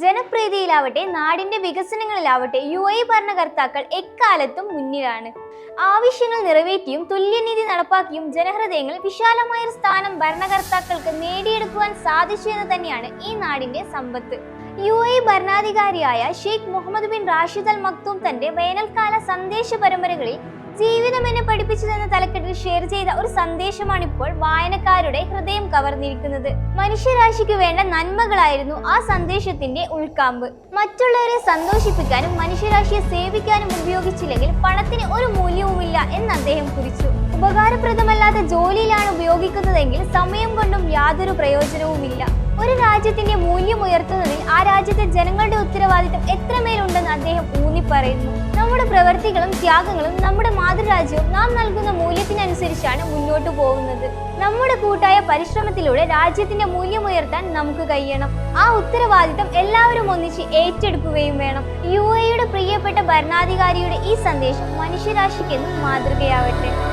ജനപ്രീതിയിലാവട്ടെ നാടിന്റെ വികസനങ്ങളിലാവട്ടെ UAE ഭരണകർത്താക്കൾ എക്കാലത്തും മുന്നിലാണ്. ആവശ്യങ്ങൾ നിറവേറ്റിയും തുല്യനീതി നടപ്പാക്കിയും ജനഹൃദയങ്ങളിൽ വിശാലമായ സ്ഥാനം ഭരണകർത്താക്കൾക്ക് നേടിയെടുക്കുവാൻ സാധിച്ചു എന്ന് തന്നെയാണ് ഈ നാടിന്റെ സമ്പത്ത്. UAE ഭരണാധികാരിയായ Sheikh Mohammed bin Rashid Al Maktoum തന്റെ വേനൽക്കാല സന്ദേശ പരമ്പരകളിൽ ജീവിതം എന്നെ പഠിപ്പിച്ചതെന്ന തലക്കെട്ടിൽ ഷെയർ ചെയ്ത ഒരു സന്ദേശമാണ് ഇപ്പോൾ വായനക്കാരുടെ ഹൃദയം കവർന്നിരിക്കുന്നത്. മനുഷ്യരാശിക്ക് വേണ്ട നന്മകളായിരുന്നു ആ സന്ദേശത്തിന്റെ ഉൾക്കാമ്പ്. മറ്റുള്ളവരെ സന്തോഷിപ്പിക്കാനും മനുഷ്യരാശിയെ സേവിക്കാനും ഉപയോഗിച്ചില്ലെങ്കിൽ പണത്തിന് ഒരു മൂല്യവുമില്ല എന്ന് അദ്ദേഹം കുറിച്ചു. ഉപകാരപ്രദമല്ലാത്ത ജോലിയിലാണ് ഉപയോഗിക്കുന്നതെങ്കിൽ സമയം കൊണ്ടും യാതൊരു പ്രയോജനവുമില്ല. ഒരു രാജ്യത്തിന്റെ മൂല്യം ഉയർത്തുന്നതിൽ ആ രാജ്യത്തെ ജനങ്ങളുടെ ഉത്തരവാദിത്തം എത്രമേലുണ്ടെന്ന് അദ്ദേഹം ഊന്നിപ്പറയുന്നു. നമ്മുടെ പ്രവൃത്തികളും ത്യാഗങ്ങളും നമ്മുടെ മാതൃരാജ്യവും നാം നൽകുന്ന മൂല്യത്തിനനുസരിച്ചാണ് മുന്നോട്ടു പോകുന്നത്. നമ്മുടെ കൂട്ടായ പരിശ്രമത്തിലൂടെ രാജ്യത്തിന്റെ മൂല്യം ഉയർത്താൻ നമുക്ക് കഴിയണം. ആ ഉത്തരവാദിത്തം എല്ലാവരും ഒന്നിച്ച് ഏറ്റെടുക്കുകയും വേണം. UAEയുടെ പ്രിയപ്പെട്ട ഭരണാധികാരിയുടെ ഈ സന്ദേശം മനുഷ്യരാശിക്കെന്നും മാതൃകയാവട്ടെ.